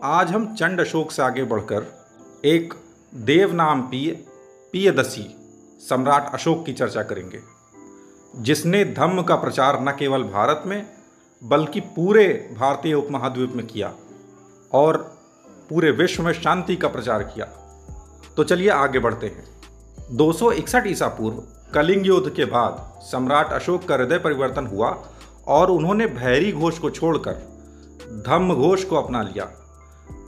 आज हम चंड अशोक से आगे बढ़कर एक देवनामपीय पियदसी सम्राट अशोक की चर्चा करेंगे, जिसने धम्म का प्रचार न केवल भारत में बल्कि पूरे भारतीय उपमहाद्वीप में किया और पूरे विश्व में शांति का प्रचार किया। तो चलिए आगे बढ़ते हैं। 261 ईसा पूर्व कलिंग युद्ध के बाद सम्राट अशोक का हृदय परिवर्तन हुआ और उन्होंने भैरी घोष को छोड़कर धम्म घोष को अपना लिया।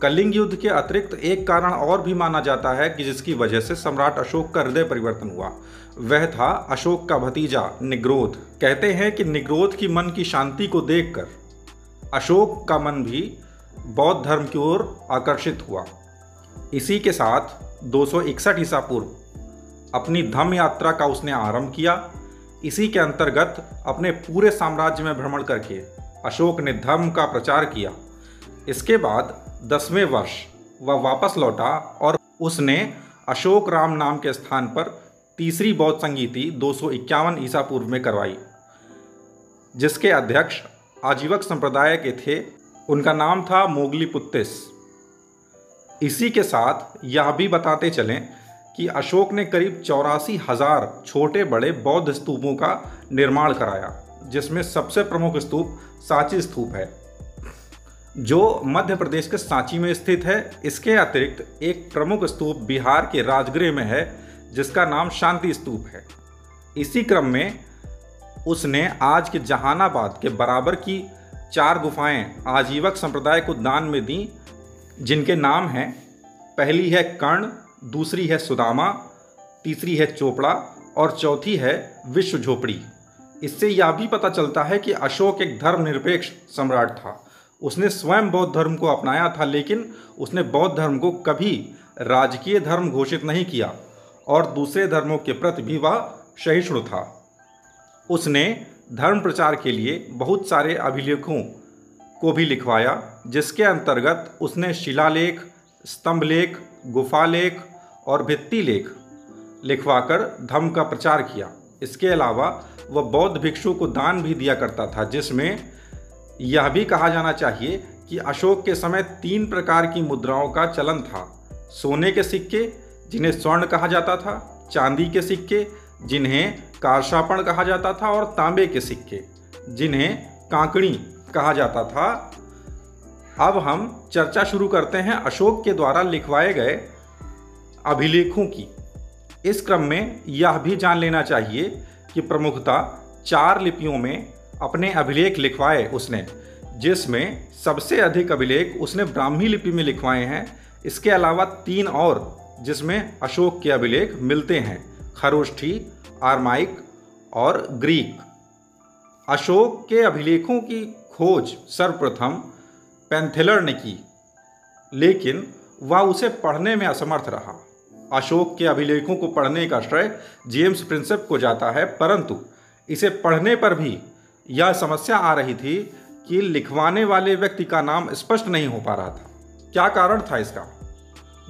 कलिंग युद्ध के अतिरिक्त एक कारण और भी माना जाता है कि जिसकी वजह से सम्राट अशोक का हृदय परिवर्तन हुआ। वह था अशोक का भतीजा निग्रोध। कहते हैं कि निग्रोध की मन की शांति को देखकर अशोक का मन भी बौद्ध धर्म की ओर आकर्षित हुआ। इसी के साथ 261 ईसा पूर्व अपनी धम्म यात्रा का उसने आरंभ किया। इसी के अंतर्गत अपने पूरे साम्राज्य में भ्रमण करके अशोक ने धम्म का प्रचार किया। इसके बाद 10वें वर्ष वह वापस लौटा और उसने अशोक राम नाम के स्थान पर तीसरी बौद्ध संगीति 251 ईसा पूर्व में करवाई, जिसके अध्यक्ष आजीवक संप्रदाय के थे। उनका नाम था मोगलीपुत्तिस। इसी के साथ यह भी बताते चलें कि अशोक ने करीब 84,000 छोटे बड़े बौद्ध स्तूपों का निर्माण कराया, जिसमें सबसे प्रमुख स्तूप सांची स्तूप है, जो मध्य प्रदेश के सांची में स्थित है। इसके अतिरिक्त एक प्रमुख स्तूप बिहार के राजगृह में है, जिसका नाम शांति स्तूप है। इसी क्रम में उसने आज के जहानाबाद के बराबर की 4 गुफाएं आजीवक संप्रदाय को दान में दी, जिनके नाम हैं, पहली है कर्ण, दूसरी है सुदामा, तीसरी है चोपड़ा और चौथी है विश्व झोपड़ी। इससे यह भी पता चलता है कि अशोक एक धर्मनिरपेक्ष सम्राट था। उसने स्वयं बौद्ध धर्म को अपनाया था, लेकिन उसने बौद्ध धर्म को कभी राजकीय धर्म घोषित नहीं किया और दूसरे धर्मों के प्रति भी वह सहिष्णु था। उसने धर्म प्रचार के लिए बहुत सारे अभिलेखों को भी लिखवाया, जिसके अंतर्गत उसने शिलालेख, स्तंभलेख, गुफालेख और भित्तिलेख लिखवाकर धम्म का प्रचार किया। इसके अलावा वह बौद्ध भिक्षु को दान भी दिया करता था, जिसमें यह भी कहा जाना चाहिए कि अशोक के समय 3 प्रकार की मुद्राओं का चलन था। सोने के सिक्के, जिन्हें स्वर्ण कहा जाता था, चांदी के सिक्के, जिन्हें कारशापण कहा जाता था, और तांबे के सिक्के, जिन्हें कांकड़ी कहा जाता था। अब हम चर्चा शुरू करते हैं अशोक के द्वारा लिखवाए गए अभिलेखों की। इस क्रम में यह भी जान लेना चाहिए कि प्रमुखतः 4 लिपियों में अपने अभिलेख लिखवाए उसने, जिसमें सबसे अधिक अभिलेख उसने ब्राह्मी लिपि में लिखवाए हैं। इसके अलावा 3 और जिसमें अशोक के अभिलेख मिलते हैं, खरोष्ठी, आर्माइक और ग्रीक। अशोक के अभिलेखों की खोज सर्वप्रथम पेंथेलर ने की, लेकिन वह उसे पढ़ने में असमर्थ रहा। अशोक के अभिलेखों को पढ़ने का श्रेय जेम्स प्रिंसेप को जाता है, परंतु इसे पढ़ने पर भी यह समस्या आ रही थी कि लिखवाने वाले व्यक्ति का नाम स्पष्ट नहीं हो पा रहा था। क्या कारण था इसका?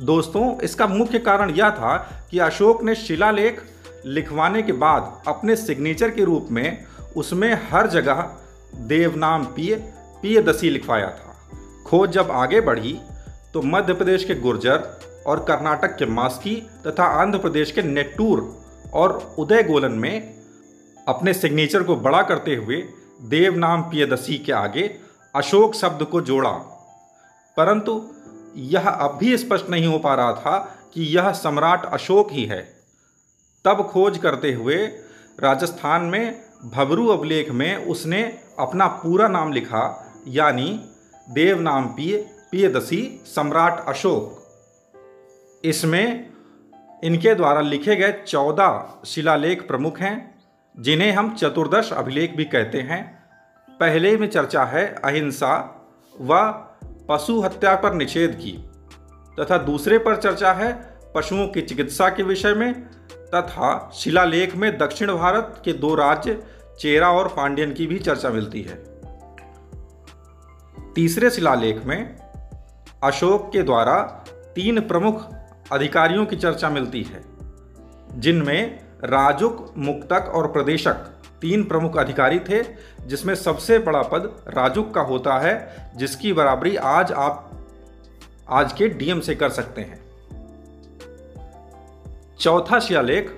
दोस्तों, इसका मुख्य कारण यह था कि अशोक ने शिलालेख लिखवाने के बाद अपने सिग्नेचर के रूप में उसमें हर जगह देवनामपीय पियदसी लिखवाया था। खोज जब आगे बढ़ी तो मध्य प्रदेश के गुर्जर और कर्नाटक के मास्की तथा आंध्र प्रदेश के नेट्टूर और उदयगोलन में अपने सिग्नेचर को बड़ा करते हुए देवनाम पियदसी के आगे अशोक शब्द को जोड़ा, परंतु यह अब भी स्पष्ट नहीं हो पा रहा था कि यह सम्राट अशोक ही है। तब खोज करते हुए राजस्थान में भबरू अभिलेख में उसने अपना पूरा नाम लिखा, यानी देवनामपीय पियदसी सम्राट अशोक। इसमें इनके द्वारा लिखे गए 14 शिलालेख प्रमुख हैं, जिन्हें हम चतुर्दश अभिलेख भी कहते हैं। पहले में चर्चा है अहिंसा व पशु हत्या पर निषेध की, तथा दूसरे पर चर्चा है पशुओं की चिकित्सा के विषय में, तथा शिलालेख में दक्षिण भारत के 2 राज्य चेरा और पांड्यन की भी चर्चा मिलती है। तीसरे शिलालेख में अशोक के द्वारा 3 प्रमुख अधिकारियों की चर्चा मिलती है, जिनमें राजुक, मुक्तक और प्रदेशक 3 प्रमुख अधिकारी थे, जिसमें सबसे बड़ा पद राजुक का होता है, जिसकी बराबरी आज के डीएम से कर सकते हैं। चौथा शिलालेख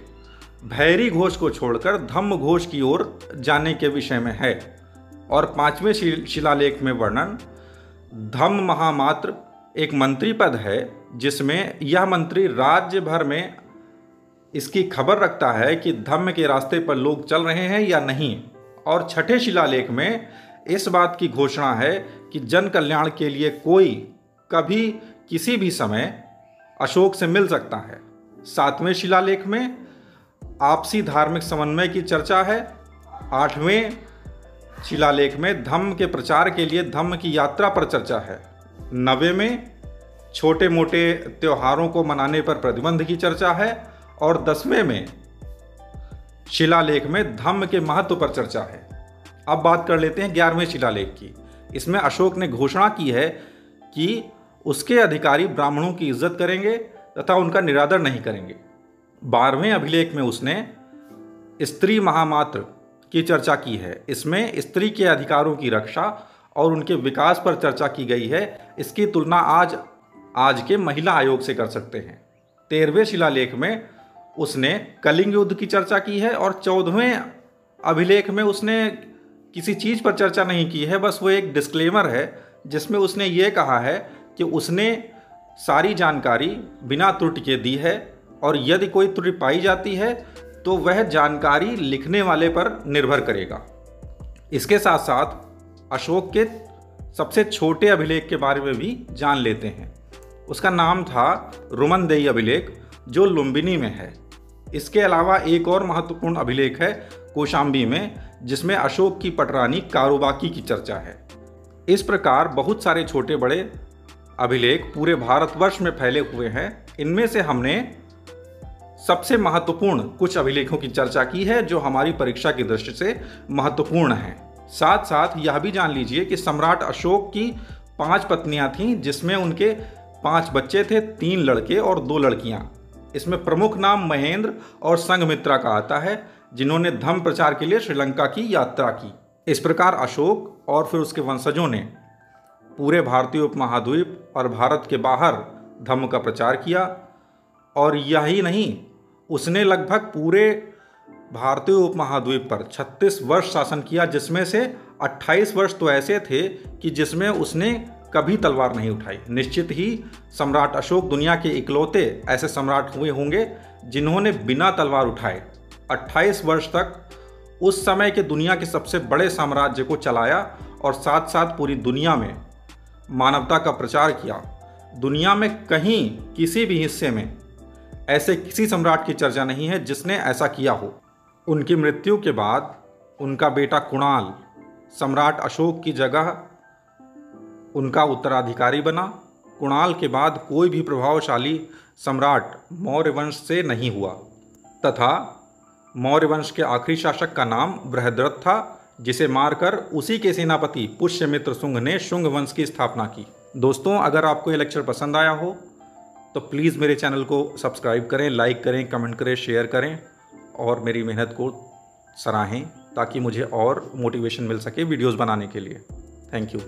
भैरी घोष को छोड़कर धम्म घोष की ओर जाने के विषय में है और 5वें शिलालेख में वर्णन धम्म महामात्र एक मंत्री पद है, जिसमें यह मंत्री राज्य भर में इसकी खबर रखता है कि धम्म के रास्ते पर लोग चल रहे हैं या नहीं। और 6ठे शिलालेख में इस बात की घोषणा है कि जन कल्याण के लिए कोई कभी किसी भी समय अशोक से मिल सकता है। 7वें शिलालेख में आपसी धार्मिक समन्वय की चर्चा है। 8वें शिलालेख में धम्म के प्रचार के लिए धम्म की यात्रा पर चर्चा है। 9वें में छोटे मोटे त्योहारों को मनाने पर प्रतिबंध की चर्चा है और 10वें में शिलालेख में धम्म के महत्व पर चर्चा है। अब बात कर लेते हैं 11वें शिलालेख की। इसमें अशोक ने घोषणा की है कि उसके अधिकारी ब्राह्मणों की इज्जत करेंगे तथा उनका निरादर नहीं करेंगे। 12वें अभिलेख में उसने स्त्री महामात्र की चर्चा की है। इसमें स्त्री के अधिकारों की रक्षा और उनके विकास पर चर्चा की गई है। इसकी तुलना आज के महिला आयोग से कर सकते हैं। 13वें शिलालेख में उसने कलिंग युद्ध की चर्चा की है और 14वें अभिलेख में उसने किसी चीज़ पर चर्चा नहीं की है, बस वो एक डिस्क्लेमर है जिसमें उसने ये कहा है कि उसने सारी जानकारी बिना त्रुटि के दी है और यदि कोई त्रुटि पाई जाती है तो वह जानकारी लिखने वाले पर निर्भर करेगा। इसके साथ साथ अशोक के सबसे छोटे अभिलेख के बारे में भी जान लेते हैं। उसका नाम था रुमनदेई अभिलेख, जो लुम्बिनी में है। इसके अलावा एक और महत्वपूर्ण अभिलेख है कौशाम्बी में, जिसमें अशोक की पटरानी कारोबाकी की चर्चा है। इस प्रकार बहुत सारे छोटे बड़े अभिलेख पूरे भारतवर्ष में फैले हुए हैं। इनमें से हमने सबसे महत्वपूर्ण कुछ अभिलेखों की चर्चा की है जो हमारी परीक्षा की दृष्टि से महत्वपूर्ण हैं। साथ साथ यह भी जान लीजिए कि सम्राट अशोक की 5 पत्नियां थीं, जिसमें उनके 5 बच्चे थे, 3 लड़के और 2 लड़कियां। इसमें प्रमुख नाम महेंद्र और संघमित्रा का आता है, जिन्होंने धम्म प्रचार के लिए श्रीलंका की यात्रा की। इस प्रकार अशोक और फिर उसके वंशजों ने पूरे भारतीय उपमहाद्वीप और भारत के बाहर धम्म का प्रचार किया। और यही नहीं, उसने लगभग पूरे भारतीय उपमहाद्वीप पर 36 वर्ष शासन किया, जिसमें से 28 वर्ष तो ऐसे थे कि जिसमें उसने कभी तलवार नहीं उठाई। निश्चित ही सम्राट अशोक दुनिया के इकलौते ऐसे सम्राट हुए होंगे जिन्होंने बिना तलवार उठाए 28 वर्ष तक उस समय के दुनिया के सबसे बड़े साम्राज्य को चलाया और साथ साथ पूरी दुनिया में मानवता का प्रचार किया। दुनिया में कहीं किसी भी हिस्से में ऐसे किसी सम्राट की चर्चा नहीं है जिसने ऐसा किया हो। उनकी मृत्यु के बाद उनका बेटा कुणाल सम्राट अशोक की जगह उनका उत्तराधिकारी बना। कुणाल के बाद कोई भी प्रभावशाली सम्राट मौर्य वंश से नहीं हुआ तथा मौर्य वंश के आखिरी शासक का नाम बृहद्रथ था, जिसे मारकर उसी के सेनापति पुष्यमित्र शुंग ने शुंग वंश की स्थापना की। दोस्तों, अगर आपको ये लेक्चर पसंद आया हो तो प्लीज़ मेरे चैनल को सब्सक्राइब करें, लाइक करें, कमेंट करें, शेयर करें और मेरी मेहनत को सराहें ताकि मुझे और मोटिवेशन मिल सके वीडियोस बनाने के लिए। Thank you.